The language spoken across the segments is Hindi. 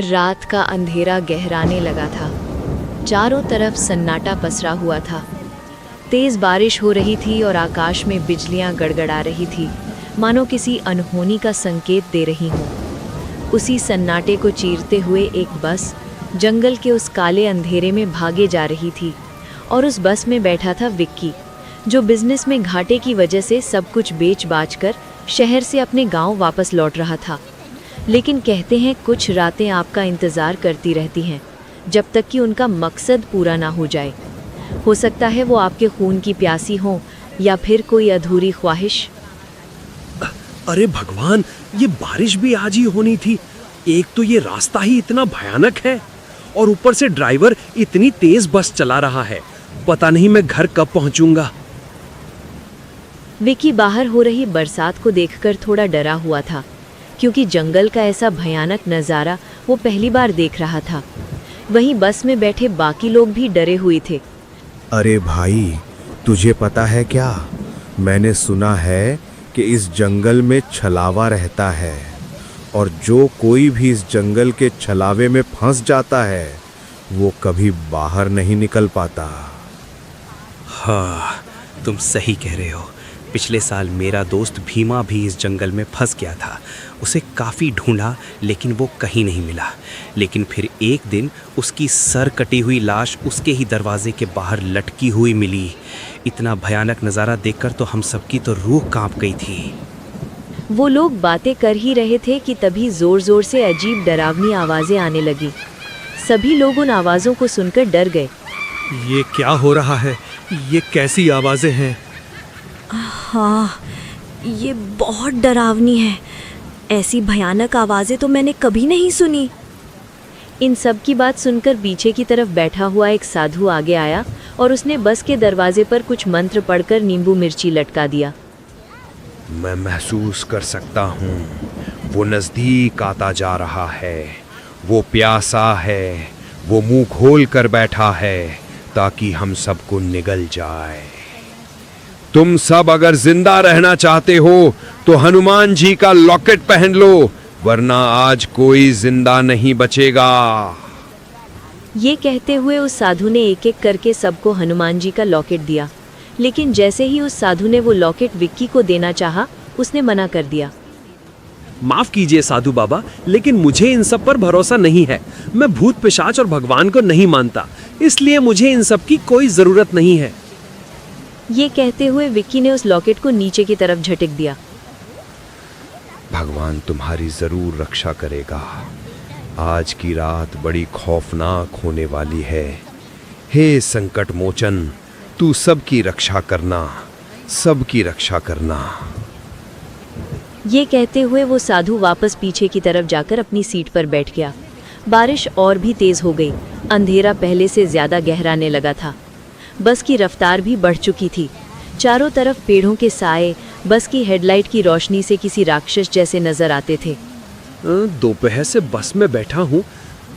रात का अंधेरा गहराने लगा था। चारों तरफ सन्नाटा पसरा हुआ था। तेज बारिश हो रही थी और आकाश में बिजलियां गड़गड़ा रही थी, मानो किसी अनहोनी का संकेत दे रही हों। उसी सन्नाटे को चीरते हुए एक बस जंगल के उस काले अंधेरे में भागे जा रही थी और उस बस में बैठा था विक्की, जो बिजनेस में घाटे की वजह से सब कुछ बेच बाच कर शहर से अपने गांव वापस लौट रहा था। लेकिन कहते हैं कुछ रातें आपका इंतज़ार करती रहती हैं जब तक कि उनका मकसद पूरा ना हो जाए। हो सकता है वो आपके खून की प्यासी हो या फिर कोई अधूरी ख्वाहिश। अरे भगवान, ये बारिश भी आज ही होनी थी। एक तो ये रास्ता ही इतना भयानक है और ऊपर से ड्राइवर इतनी तेज बस चला रहा है। पता नहीं मैं घर कब पहुंचूंगा। विक्की बाहर हो रही बरसात को देखकर थोड़ा डरा हुआ था, क्योंकि जंगल का ऐसा भयानक नज़ारा वो पहली बार देख रहा था। वहीं बस में बैठे बाकी लोग भी डरे हुए थे। अरे भाई, तुझे पता है क्या? मैंने सुना है कि इस जंगल में छलावा रहता है और जो कोई भी इस जंगल के छलावे में फंस जाता है वो कभी बाहर नहीं निकल पाता। हाँ, तुम सही कह रहे हो। पिछले साल मेरा दोस्त भीमा भी इस जंगल में फंस गया था। उसे काफ़ी ढूंढा लेकिन वो कहीं नहीं मिला। लेकिन फिर एक दिन उसकी सर कटी हुई लाश उसके ही दरवाजे के बाहर लटकी हुई मिली। इतना भयानक नज़ारा देखकर तो हम सबकी तो रूह कांप गई थी। वो लोग बातें कर ही रहे थे कि तभी ज़ोर ज़ोर से अजीब डरावनी आवाज़ें आने लगी। सभी लोग उन आवाज़ों को सुनकर डर गए। ये क्या हो रहा है? ये कैसी आवाज़ें हैं? हाँ, ये बहुत डरावनी है। ऐसी भयानक आवाज़ें तो मैंने कभी नहीं सुनी। इन सब की बात सुनकर पीछे की तरफ बैठा हुआ एक साधु आगे आया और उसने बस के दरवाजे पर कुछ मंत्र पढ़कर नींबू मिर्ची लटका दिया। मैं महसूस कर सकता हूँ, वो नज़दीक आता जा रहा है। वो प्यासा है, वो मुंह खोल कर बैठा है ताकि हम सबको निगल जाए। तुम सब अगर जिंदा रहना चाहते हो तो हनुमान जी का लॉकेट पहन लो, वरना आज कोई जिंदा नहीं बचेगा। ये कहते हुए उस साधु ने एक एक करके सबको हनुमान जी का लॉकेट दिया। लेकिन जैसे ही उस साधु ने वो लॉकेट विक्की को देना चाहा, उसने मना कर दिया। माफ कीजिए साधु बाबा, लेकिन मुझे इन सब पर भरोसा नहीं है। मैं भूत पिशाच और भगवान को नहीं मानता, इसलिए मुझे इन सब की कोई जरूरत नहीं है। ये कहते हुए विक्की ने उस लॉकेट को नीचे की तरफ झटक दिया। भगवान तुम्हारी जरूर रक्षा करेगा। आज की रात बड़ी खौफनाक होने वाली है। हे संकट मोचन, तू सबकी रक्षा करना, सबकी रक्षा करना। ये कहते हुए वो साधु वापस पीछे की तरफ जाकर अपनी सीट पर बैठ गया। बारिश और भी तेज हो गई। अंधेरा पहले से ज्यादा गहराने लगा था। बस की रफ्तार भी बढ़ चुकी थी। चारों तरफ पेड़ों के साए बस की हेडलाइट की रोशनी से किसी राक्षस जैसे नजर आते थे। दोपहर से बस में बैठा हूँ,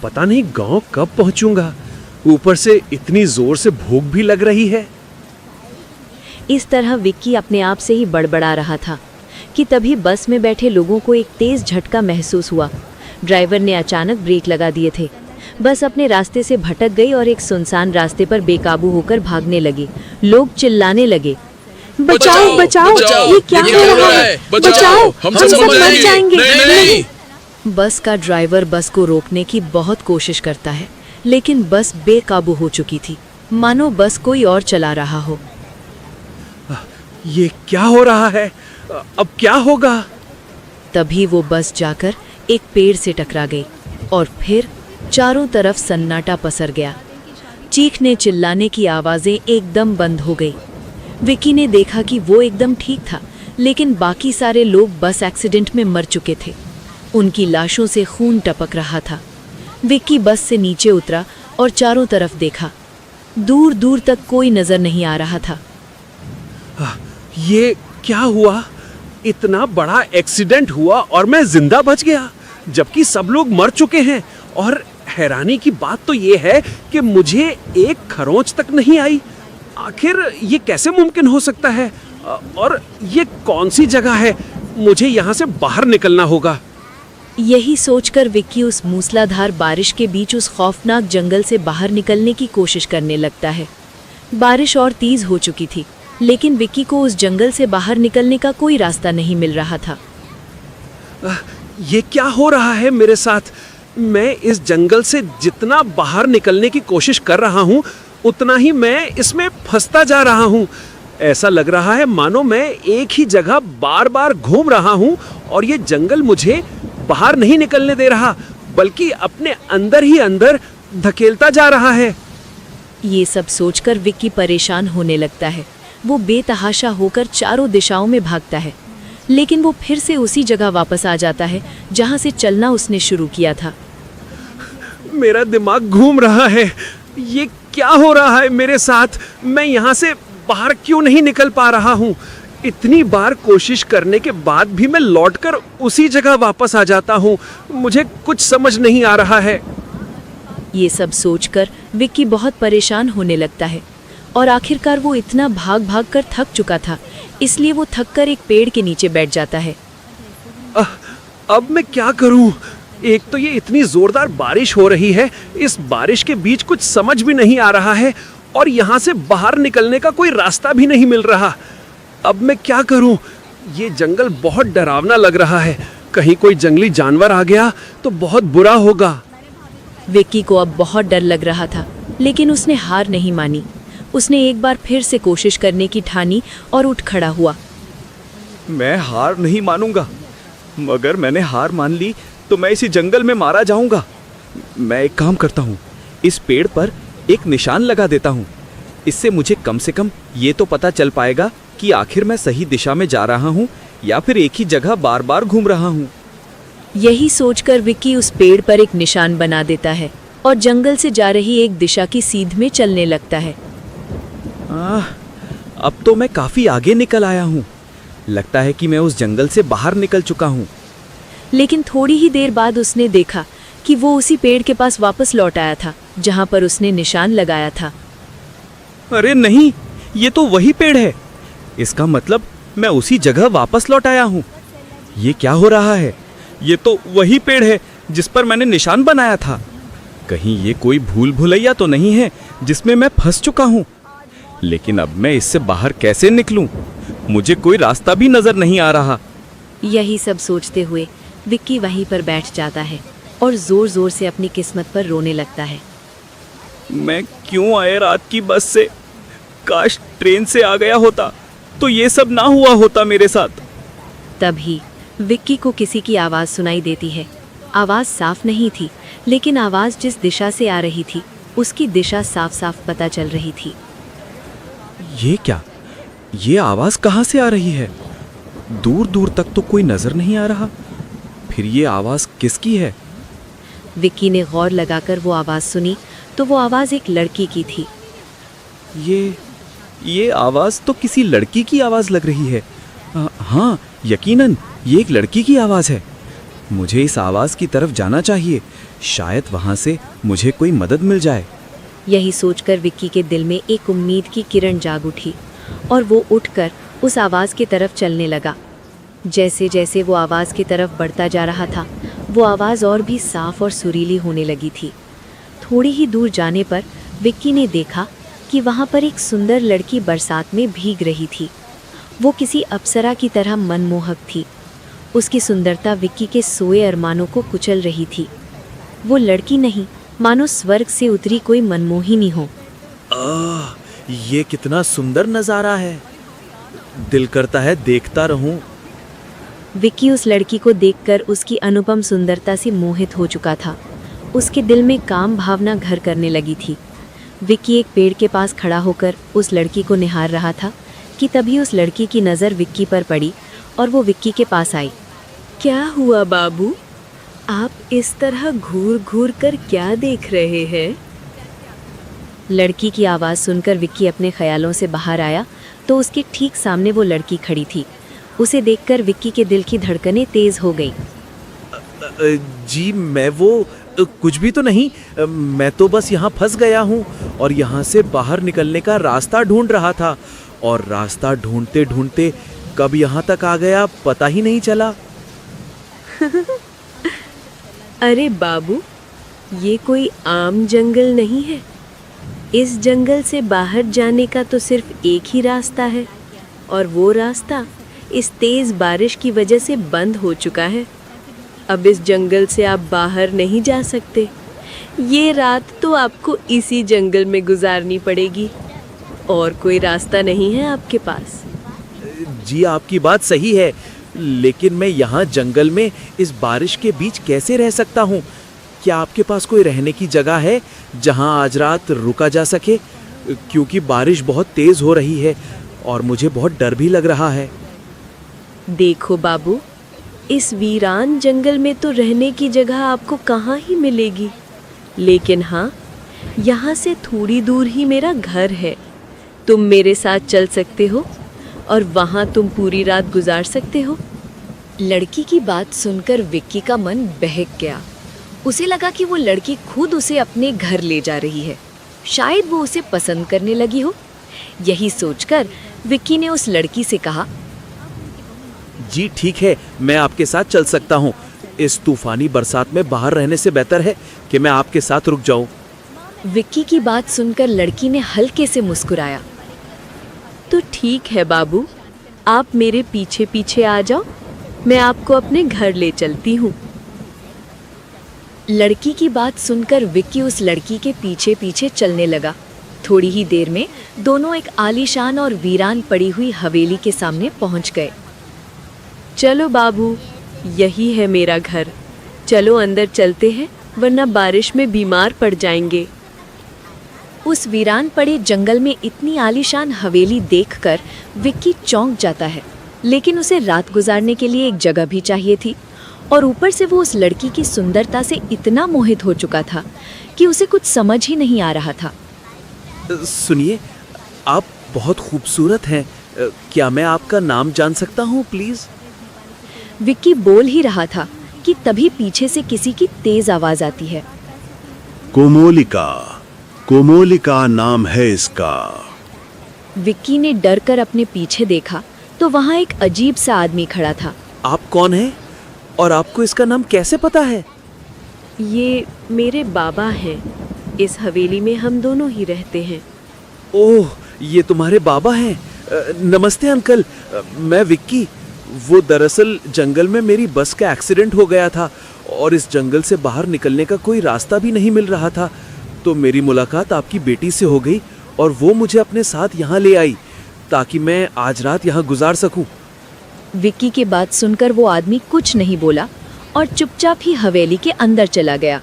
पता नहीं गांव कब पहुंचूंगा। ऊपर से इतनी जोर से भूख भी लग रही है। इस तरह विक्की अपने आप से ही बड़बड़ा रहा था कि तभी बस में बैठे लोगों को एक तेज झटका महसूस हुआ। ड्राइवर ने अचानक ब्रेक लगा दिए थे। बस अपने रास्ते से भटक गई और एक सुनसान रास्ते पर बेकाबू होकर भागने लगी। लोग चिल्लाने लगे, बचाओ बचाओ, ये क्या हो रहा है? बचाओ, हम सब मर जाएंगे। नहीं। बस का ड्राइवर बस को रोकने की बहुत कोशिश करता है, लेकिन बस बेकाबू हो चुकी थी, मानो बस कोई और चला रहा हो। ये क्या हो रहा है? अब क्या होगा? तभी वो बस जाकर एक पेड़ से टकरा गई और फिर चारों तरफ सन्नाटा पसर गया। चीखने चिल्लाने की आवाजें एकदम बंद हो गई। विक्की ने देखा कि वो एकदम ठीक था, लेकिन बाकी सारे लोग बस एक्सीडेंट में मर चुके थे। उनकी लाशों से खून टपक रहा था। विक्की बस से नीचे उतरा और चारों तरफ देखा। दूर दूर तक कोई नजर नहीं आ रहा था। ये क्या हुआ? इतना बड़ा एक्सीडेंट हुआ और मैं जिंदा बच गया, जबकि सब लोग मर चुके हैं। और हैरानी की बात तो ये है कि मुझे एक खरोंच तक नहीं आई। आखिर ये कैसे मुमकिन हो सकता है? और ये कौन सी जगह है? मुझे यहाँ से बाहर निकलना होगा। यही सोचकर विक्की उस मूसलाधार बारिश के बीच उस खौफनाक जंगल से बाहर निकलने की कोशिश करने लगता है। बारिश और तेज हो चुकी थी, लेकिन विक्की को उस जंगल से बाहर निकलने का कोई रास्ता नहीं मिल रहा था। ये क्या हो रहा है मेरे साथ? मैं इस जंगल से जितना बाहर निकलने की कोशिश कर रहा हूँ, उतना ही मैं इसमें फंसता जा रहा हूँ। ऐसा लग रहा है मानो मैं एक ही जगह बार बार घूम रहा हूँ और ये जंगल मुझे बाहर नहीं निकलने दे रहा, बल्कि अपने अंदर ही अंदर धकेलता जा रहा है। ये सब सोचकर विक्की परेशान होने लगता है। वो बेतहाशा होकर चारों दिशाओं में भागता है, लेकिन वो फिर से उसी जगह वापस आ जाता है जहाँ से चलना उसने शुरू किया था। मेरा दिमाग घूम रहा है। ये क्या हो रहा है मेरे साथ? मैं यहाँ से बाहर क्यों नहीं निकल पा रहा हूँ? इतनी बार कोशिश करने के बाद भी मैं लौटकर उसी जगह वापस आ जाता हूँ। मुझे कुछ समझ नहीं आ रहा है। ये सब सोचकर विक्की बहुत परेशान होने लगता है और आखिरकार वो इतना भाग भाग कर थक चुका था, इसलिए वो थककर एक पेड़ के नीचे बैठ जाता है। अब मैं क्या करूं? एक तो ये इतनी जोरदार बारिश हो रही है, इस बारिश के बीच कुछ समझ भी नहीं आ रहा है और यहाँ से बाहर निकलने का कोई रास्ता भी नहीं मिल रहा। अब मैं क्या करूं? ये जंगल बहुत डरावना लग रहा है। कहीं कोई जंगली जानवर आ गया तो बहुत बुरा होगा। विक्की को अब बहुत डर लग रहा था, लेकिन उसने हार नहीं मानी। उसने एक बार फिर से कोशिश करने की ठानी और उठ खड़ा हुआ। मैं हार नहीं मानूंगा। मगर मैंने हार मान ली तो मैं इसी जंगल में मारा जाऊंगा। मैं एक काम करता हूँ, इस पेड़ पर एक निशान लगा देता हूँ। इससे मुझे कम से कम ये तो पता चल पाएगा कि आखिर मैं सही दिशा में जा रहा हूँ या फिर एक ही जगह बार बार घूम रहा हूँ। यही सोचकर विक्की उस पेड़ पर एक निशान बना देता है और जंगल से जा रही एक दिशा की सीध में चलने लगता है। अब तो मैं काफी आगे निकल आया हूँ। लगता है कि मैं उस जंगल से बाहर निकल चुका हूँ। लेकिन थोड़ी ही देर बाद उसने देखा कि वो उसी पेड़ के पास वापस लौट आया था जहाँ पर उसने निशान लगाया था। अरे नहीं, ये तो वही पेड़ है। इसका मतलब मैं उसी जगह वापस लौट आया हूँ। ये क्या हो रहा है? ये तो वही पेड़ है जिस पर मैंने निशान बनाया था। कहीं ये कोई भूल भुलैया तो नहीं है जिसमें मैं फंस चुका हूँ। लेकिन अब मैं इससे बाहर कैसे निकलूं? मुझे कोई रास्ता भी नजर नहीं आ रहा। यही सब सोचते हुए विक्की वहीं पर बैठ जाता है और जोर जोर से अपनी किस्मत पर रोने लगता है। मैं क्यों आया रात की बस से? काश ट्रेन से आ गया होता तो ये सब ना हुआ होता मेरे साथ। तभी विक्की को किसी की आवाज़ सुनाई देती है। आवाज़ साफ नहीं थी, लेकिन आवाज़ जिस दिशा से आ रही थी उसकी दिशा साफ साफ पता चल रही थी। ये क्या? ये आवाज़ कहाँ से आ रही है? दूर दूर तक तो कोई नजर नहीं आ रहा। फिर ये आवाज़ किसकी है? विक्की ने गौर लगाकर वो आवाज़ सुनी तो वो आवाज़ एक लड़की की थी। ये आवाज़ तो किसी लड़की की आवाज़ लग रही है। हाँ, यकीनन ये एक लड़की की आवाज़ है। मुझे इस आवाज़ की तरफ जाना चाहिए। शायद वहाँ से मुझे कोई मदद मिल जाए। यही सोचकर विक्की के दिल में एक उम्मीद की किरण जाग उठी और वो उठकर उस आवाज़ की तरफ चलने लगा। जैसे जैसे वो आवाज़ की तरफ बढ़ता जा रहा था, वो आवाज़ और भी साफ और सुरीली होने लगी थी। थोड़ी ही दूर जाने पर विक्की ने देखा कि वहाँ पर एक सुंदर लड़की बरसात में भीग रही थी। वो किसी अप्सरा की तरह मनमोहक थी। उसकी सुंदरता विक्की के सोए अरमानों को कुचल रही थी। वो लड़की नहीं, मानो स्वर्ग से उतरी कोई मनमोहिनी हो। ये कितना सुंदर नज़ारा है। दिल करता है देखता रहूं। विक्की उस लड़की को देखकर उसकी अनुपम सुंदरता से मोहित हो चुका था। उसके दिल में काम भावना घर करने लगी थी। विक्की एक पेड़ के पास खड़ा होकर उस लड़की को निहार रहा था कि तभी उस लड़की की नज़र विक्की पर पड़ी और वो विक्की के पास आई। क्या हुआ बाबू? आप इस तरह घूर घूर कर क्या देख रहे हैं? लड़की की आवाज़ सुनकर विक्की अपने ख्यालों से बाहर आया तो उसके ठीक सामने वो लड़की खड़ी थी। उसे देखकर विक्की के दिल की धड़कनें तेज हो गई। जी मैं वो कुछ भी तो नहीं। मैं तो बस यहाँ फंस गया हूँ और यहाँ से बाहर निकलने का रास्ता ढूंढ रहा था, और रास्ता ढूंढते ढूंढते कब यहाँ तक आ गया पता ही नहीं चला। अरे बाबू, ये कोई आम जंगल नहीं है। इस जंगल से बाहर जाने का तो सिर्फ एक ही रास्ता है, और वो रास्ता इस तेज़ बारिश की वजह से बंद हो चुका है। अब इस जंगल से आप बाहर नहीं जा सकते। ये रात तो आपको इसी जंगल में गुजारनी पड़ेगी, और कोई रास्ता नहीं है आपके पास। जी आपकी बात सही है, लेकिन मैं यहाँ जंगल में इस बारिश के बीच कैसे रह सकता हूँ? क्या आपके पास कोई रहने की जगह है जहाँ आज रात रुका जा सके? क्योंकि बारिश बहुत तेज हो रही है और मुझे बहुत डर भी लग रहा है। देखो बाबू, इस वीरान जंगल में तो रहने की जगह आपको कहाँ ही मिलेगी, लेकिन हाँ, यहाँ से थोड़ी दूर ही मेरा घर है। तुम मेरे साथ चल सकते हो और वहाँ तुम पूरी रात गुजार सकते हो। लड़की की बात सुनकर विक्की का मन बहक गया। उसे लगा कि वो लड़की खुद उसे अपने घर ले जा रही है। शायद वो उसे पसंद करने लगी हो। यही सोचकर विक्की ने उस लड़की से कहा, जी ठीक है, मैं आपके साथ चल सकता हूँ। इस तूफानी बरसात में बाहर रहने से बेहतर है कि मैं आपके साथ रुक जाऊँ। विक्की की बात सुनकर लड़की ने हल्के से मुस्कुराया। तो ठीक है बाबू, आप मेरे पीछे पीछे आ जाओ, मैं आपको अपने घर ले चलती हूँ। लड़की की बात सुनकर विक्की उस लड़की के पीछे पीछे चलने लगा। थोड़ी ही देर में दोनों एक आलीशान और वीरान पड़ी हुई हवेली के सामने पहुंच गए। चलो बाबू, यही है मेरा घर। चलो अंदर चलते हैं, वरना बारिश में बीमार पड़ जाएंगे। उस वीरान पड़े जंगल में इतनी आलीशान हवेली देखकर विक्की चौंक जाता है, लेकिन उसे रात गुजारने के लिए एक जगह भी चाहिए थी, और ऊपर से वो उस लड़की की सुंदरता से इतना मोहित हो चुका था कि उसे कुछ समझ ही नहीं आ रहा था। सुनिए, आप बहुत खूबसूरत हैं। क्या मैं आपका नाम जान सकता हूँ प्लीज? विक्की बोल ही रहा था कि तभी पीछे से किसी की तेज आवाज आती है। कोमोलिका, कोमोलिका नाम है इसका। विक्की ने डर कर अपने पीछे देखा तो वहाँ एक अजीब सा आदमी खड़ा था। आप कौन हैं और आपको इसका नाम कैसे पता है? ये मेरे बाबा हैं। इस हवेली में हम दोनों ही रहते हैं। ओह, ये तुम्हारे बाबा हैं। नमस्ते अंकल, मैं विक्की। वो दरअसल जंगल में मेरी बस का एक्सीडेंट हो गया था और इस जंगल से बाहर निकलने का कोई रास्ता भी नहीं मिल रहा था, तो मेरी मुलाकात आपकी बेटी से हो गई और वो मुझे अपने साथ यहाँ ले आई ताकि मैं आज रात यहाँ गुजार सकूं। विक्की की बात सुनकर वो आदमी कुछ नहीं बोला और चुपचाप ही हवेली के अंदर चला गया।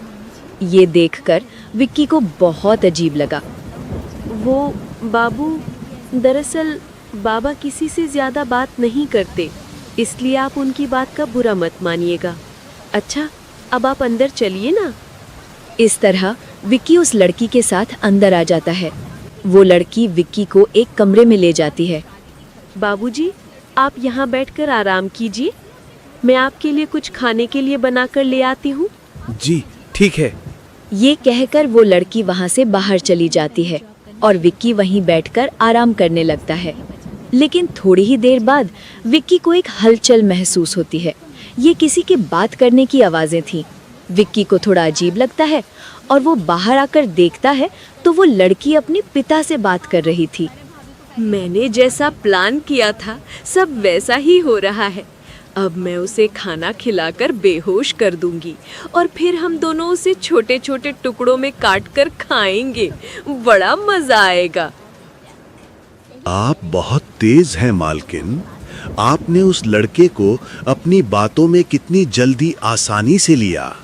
ये देखकर विक्की को बहुत अजीब लगा। वो बाबू, दरअसल बाबा किसी से ज़्यादा बात नहीं करते, इसलिए आप उनकी बात का बुरा मत मानिएगा। अच्छा, अब आप अंदर चलिए ना। इस तरह विक्की उस लड़की के साथ अंदर आ जाता है। वो लड़की विक्की को एक कमरे में ले जाती है। बाबूजी, आप यहाँ बैठकर आराम कीजिए, मैं आपके लिए कुछ खाने के लिए बनाकर ले आती हूँ। जी ठीक है। ये कहकर वो लड़की वहाँ से बाहर चली जाती है और विक्की वहीं बैठकर आराम करने लगता है। लेकिन थोड़ी ही देर बाद विक्की को एक हलचल महसूस होती है। ये किसी के बात करने की आवाज़ें थीं। विक्की को थोड़ा अजीब लगता है और वो बाहर आकर देखता है तो वो लड़की अपने पिता से बात कर रही थी। मैंने जैसा प्लान किया था सब वैसा ही हो रहा है। अब मैं उसे खाना खिलाकर बेहोश कर दूंगी और फिर हम दोनों उसे छोटे छोटे टुकड़ों में काट कर खाएंगे। बड़ा मजा आएगा। आप बहुत तेज हैं मालकिन। आपने उस लड़के को अपनी बातों में कितनी जल्दी आसानी से लिया,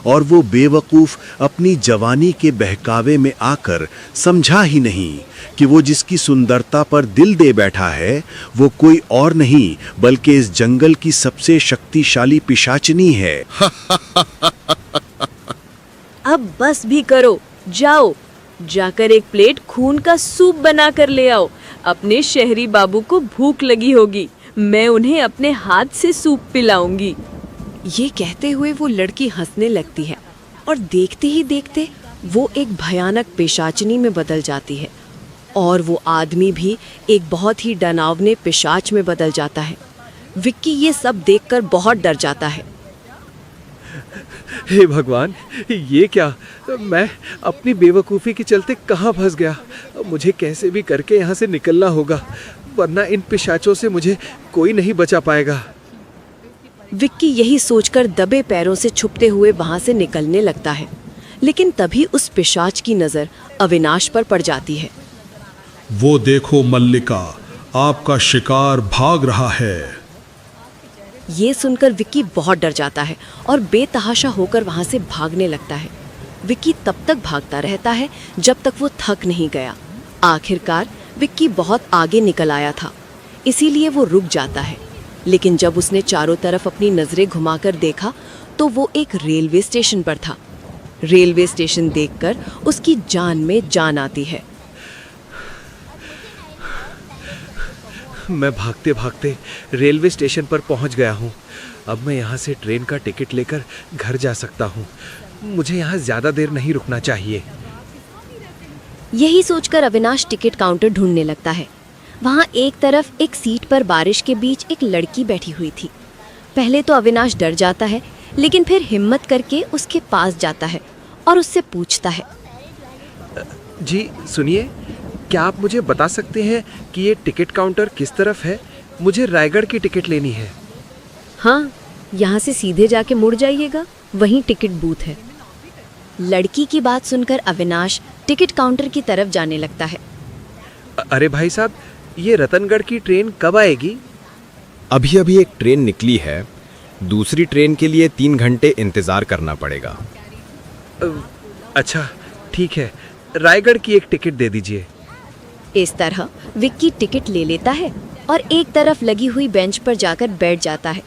और वो बेवकूफ़ अपनी जवानी के बहकावे में आकर समझा ही नहीं कि वो जिसकी सुंदरता पर दिल दे बैठा है वो कोई और नहीं बल्कि इस जंगल की सबसे शक्तिशाली पिशाचिनी है। अब बस भी करो, जाओ, जाकर एक प्लेट खून का सूप बना कर ले आओ। अपने शहरी बाबू को भूख लगी होगी, मैं उन्हें अपने हाथ से सूप पिलाऊंगी। ये कहते हुए वो लड़की हंसने लगती है और देखते ही देखते वो एक भयानक पिशाचनी में बदल जाती है, और वो आदमी भी एक बहुत ही डरावने पिशाच में बदल जाता है। विक्की ये सब देखकर बहुत डर जाता है। हे भगवान, ये क्या? मैं अपनी बेवकूफ़ी के चलते कहाँ फंस गया? मुझे कैसे भी करके यहाँ से निकलना होगा, वरना इन पिशाचों से मुझे कोई नहीं बचा पाएगा। विक्की यही सोचकर दबे पैरों से छुपते हुए वहां से निकलने लगता है, लेकिन तभी उस पिशाच की नजर अविनाश पर पड़ जाती है। वो देखो मल्लिका, आपका शिकार भाग रहा है। ये सुनकर विक्की बहुत डर जाता है और बेतहाशा होकर वहां से भागने लगता है। विक्की तब तक भागता रहता है जब तक वो थक नहीं गया। आखिरकार विक्की बहुत आगे निकल आया था, इसीलिए वो रुक जाता है। लेकिन जब उसने चारों तरफ अपनी नजरें घुमाकर देखा तो वो एक रेलवे स्टेशन पर था। रेलवे स्टेशन देखकर उसकी जान में जान आती है। मैं भागते भागते रेलवे स्टेशन पर पहुंच गया हूं। अब मैं यहां से ट्रेन का टिकट लेकर घर जा सकता हूं। मुझे यहां ज्यादा देर नहीं रुकना चाहिए। यही सोचकर अविनाश टिकट काउंटर ढूंढने लगता है। वहां एक तरफ एक सीट पर बारिश के बीच एक लड़की बैठी हुई थी। पहले तो अविनाश डर जाता है, लेकिन फिर हिम्मत करके उसके पास जाता है और उससे पूछता है। जी सुनिए, क्या आप मुझे बता सकते हैं कि ये टिकट काउंटर किस तरफ है? मुझे रायगढ़ की टिकट लेनी है। हाँ, यहाँ से सीधे जाके मुड़ जाइएगा, वहीं टिकट बूथ है। लड़की की बात सुनकर अविनाश टिकट काउंटर की तरफ जाने लगता है। अरे भाई साहब, ये रतनगढ़ की ट्रेन कब आएगी? अभी अभी एक ट्रेन निकली है, दूसरी ट्रेन के लिए 3 घंटे इंतजार करना पड़ेगा। अच्छा ठीक है, रायगढ़ की एक टिकट दे दीजिए। इस तरह विक्की टिकट ले लेता है और एक तरफ लगी हुई बेंच पर जाकर बैठ जाता है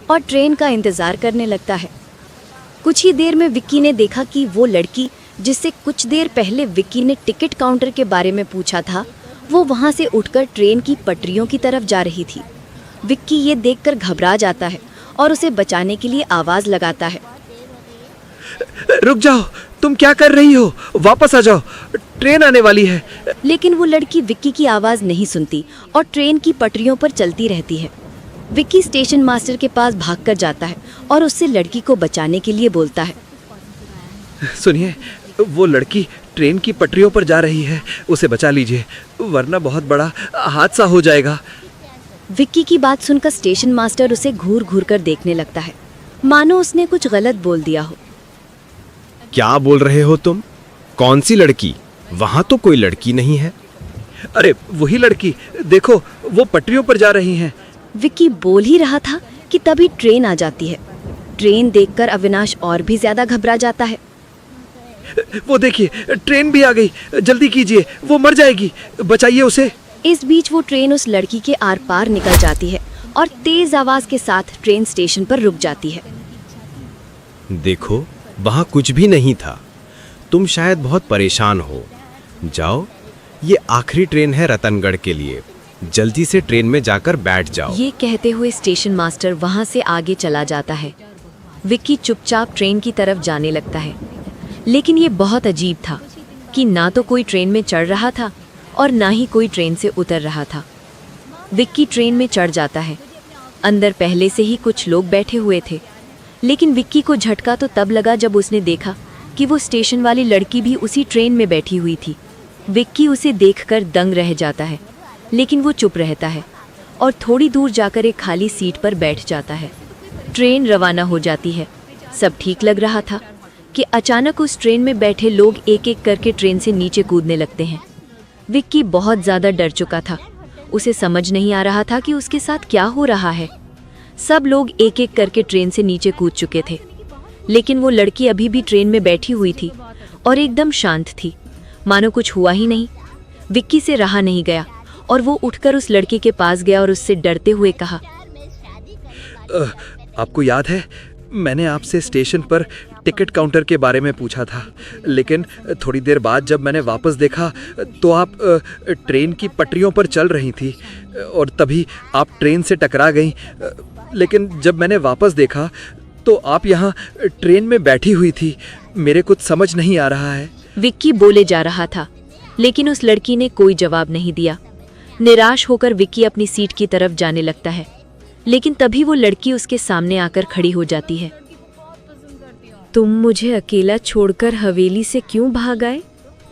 और ट्रेन का इंतजार करने लगता है। कुछ ही देर में विक्की ने देखा कि वो लड़की जिससे कुछ देर पहले विक्की ने टिकट काउंटर के बारे में पूछा था, वो वहां से उठकर ट्रेन की पटरियों की तरफ जा रही थी। विक्की ये देखकर घबरा जाता है और उसे बचाने के लिए आवाज लगाता है। रुक जाओ, तुम क्या कर रही हो? वापस आ जाओ, ट्रेन आने वाली है। लेकिन वो लड़की विक्की की आवाज नहीं सुनती और ट्रेन की पटरियों पर चलती रहती है। विक्की स्टेशन मास्टर के पास भागकर जाता है और उससे लड़की को बचाने के लिए बोलता है। सुनिए, वो लड़की ट्रेन की पटरियों पर जा रही है, उसे बचा लीजिए, वरना बहुत बड़ा हादसा हो जाएगा। विक्की की बात सुनकर स्टेशन मास्टर उसे घूर घूर कर देखने लगता है, मानो उसने कुछ गलत बोल दिया हो। क्या बोल रहे हो तुम? कौन सी लड़की? वहां तो कोई लड़की नहीं है। अरे वही लड़की, देखो वो पटरियों पर जा रही हैं। विक्की बोल ही रहा था कि तभी ट्रेन आ जाती है। ट्रेन देखकर अविनाश और भी ज्यादा घबरा जाता है। वो देखिए, ट्रेन भी आ गई, जल्दी कीजिए, वो मर जाएगी, बचाइए उसे। इस बीच वो ट्रेन उस लड़की के आर पार निकल जाती है और तेज आवाज के साथ ट्रेन स्टेशन पर रुक जाती है। देखो, वहां कुछ भी नहीं था। तुम शायद बहुत परेशान हो। जाओ, ये आखिरी ट्रेन है रतनगढ़ के लिए। जल्दी से ट्रेन में जाकर बैठ जाओ। ये कहते हुए स्टेशन मास्टर वहां से आगे चला जाता है। विक्की चुपचाप ट्रेन की तरफ जाने लगता है। लेकिन ये बहुत अजीब था कि ना तो कोई ट्रेन में चढ़ रहा था और ना ही कोई ट्रेन से उतर रहा था। विक्की ट्रेन में चढ़ जाता है। अंदर पहले से ही कुछ लोग बैठे हुए थे, लेकिन विक्की को झटका तो तब लगा जब उसने देखा कि वो स्टेशन वाली लड़की भी उसी ट्रेन में बैठी हुई थी। विक्की उसे देखकर दंग रह जाता है, लेकिन वो चुप रहता है और थोड़ी दूर जाकर एक खाली सीट पर बैठ जाता है। ट्रेन रवाना हो जाती है। सब ठीक लग रहा था कि अचानक उस ट्रेन में बैठे लोग एक एक करके ट्रेन से नीचे कूदने लगते हैं। विक्की बहुत ज़्यादा डर चुका था। उसे समझ नहीं आ रहा था कि उसके साथ क्या हो रहा है। सब लोग एक एक करके ट्रेन से नीचे कूद चुके थे, लेकिन वो लड़की अभी भी ट्रेन में बैठी हुई थी और एकदम शांत थी, मानो कुछ हुआ ही नहीं। विक्की से रहा नहीं गया और वो उठकर उस लड़की के पास गया और उससे डरते हुए कहा, आपको याद है, मैंने आपसे स्टेशन पर टिकट काउंटर के बारे में पूछा था, लेकिन थोड़ी देर बाद जब मैंने वापस देखा तो आप ट्रेन की पटरियों पर चल रही थी और तभी आप ट्रेन से टकरा गईं। लेकिन जब मैंने वापस देखा तो आप यहाँ ट्रेन में बैठी हुई थी। मेरे कुछ समझ नहीं आ रहा है। विक्की बोले जा रहा था, लेकिन उस लड़की ने कोई जवाब नहीं दिया। निराश होकर विक्की अपनी सीट की तरफ जाने लगता है, लेकिन तभी वो लड़की उसके सामने आकर खड़ी हो जाती है। तुम मुझे अकेला छोड़कर हवेली से क्यों भाग आए?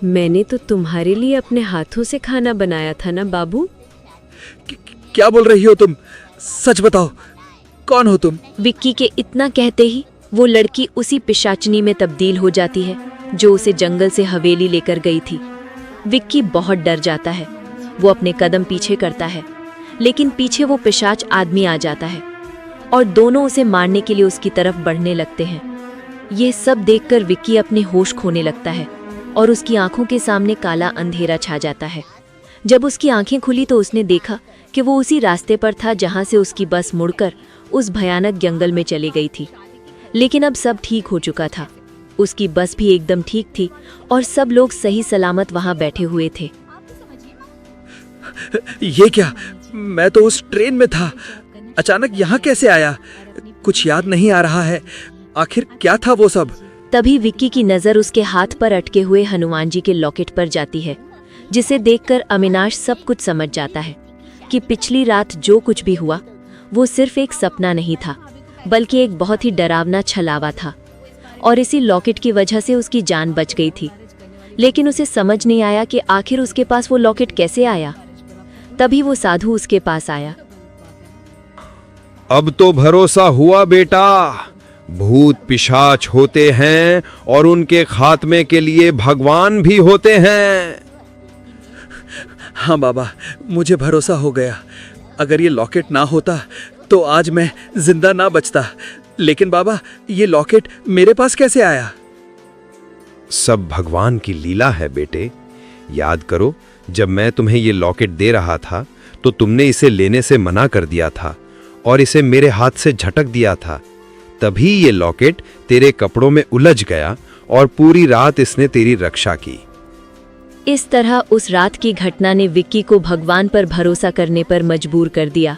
मैंने तो तुम्हारे लिए अपने हाथों से खाना बनाया था ना बाबू। क्या बोल रही हो तुम? सच बताओ, कौन हो तुम? विक्की के इतना कहते ही वो लड़की उसी पिशाचनी में तब्दील हो जाती है जो उसे जंगल से हवेली लेकर गई थी। विक्की बहुत डर जाता है। वो अपने कदम पीछे करता है, लेकिन पीछे वो पिशाच आदमी आ जाता है और दोनों उसे मारने के लिए उसकी तरफ बढ़ने लगते हैं। ये सब देखकर विक्की अपने होश खोने लगता है और उसकी आंखों के सामने काला अंधेरा छा जाता है। जब उसकी आंखें खुली तो उसने देखा कि वो उसी रास्ते पर था जहां से उसकी बस मुड़कर उस भयानक जंगल में चली गई थी। लेकिन अब सब ठीक हो चुका था। उसकी बस भी एकदम ठीक थी और सब लोग सही सलामत वहां बैठे हुए थे। ये क्या? मैं तो उस ट्रेन में था, अचानक यहाँ कैसे आया? कुछ याद नहीं आ रहा है। आखिर क्या था वो सब? तभी विक्की की नजर उसके हाथ पर अटके हुए हनुमान जी के लॉकेट पर जाती है, जिसे देखकर अविनाश सब कुछ समझ जाता है कि पिछली रात जो कुछ भी हुआ वो सिर्फ एक सपना नहीं था, बल्कि एक बहुत ही डरावना छलावा था और इसी लॉकेट की वजह से उसकी जान बच गई थी। लेकिन उसे समझ नहीं आया कि आखिर उसके पास वो लॉकेट कैसे आया। तभी वो साधु उसके पास आया। अब तो भरोसा हुआ बेटा, भूत पिशाच होते हैं और उनके खात्मे के लिए भगवान भी होते हैं। हाँ बाबा, मुझे भरोसा हो गया। अगर ये लॉकेट ना होता तो आज मैं जिंदा ना बचता। लेकिन बाबा, ये लॉकेट मेरे पास कैसे आया? सब भगवान की लीला है बेटे। याद करो, जब मैं तुम्हें ये लॉकेट दे रहा था तो तुमने इसे लेने से मना कर दिया था और इसे मेरे हाथ से झटक दिया था। तभी ये लॉकेट तेरे कपड़ों में उलझ गया और पूरी रात इसने तेरी रक्षा की। इस तरह उस रात की घटना ने विक्की को भगवान पर भरोसा करने पर मजबूर कर दिया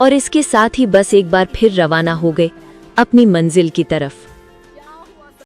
और इसके साथ ही बस एक बार फिर रवाना हो गए अपनी मंजिल की तरफ।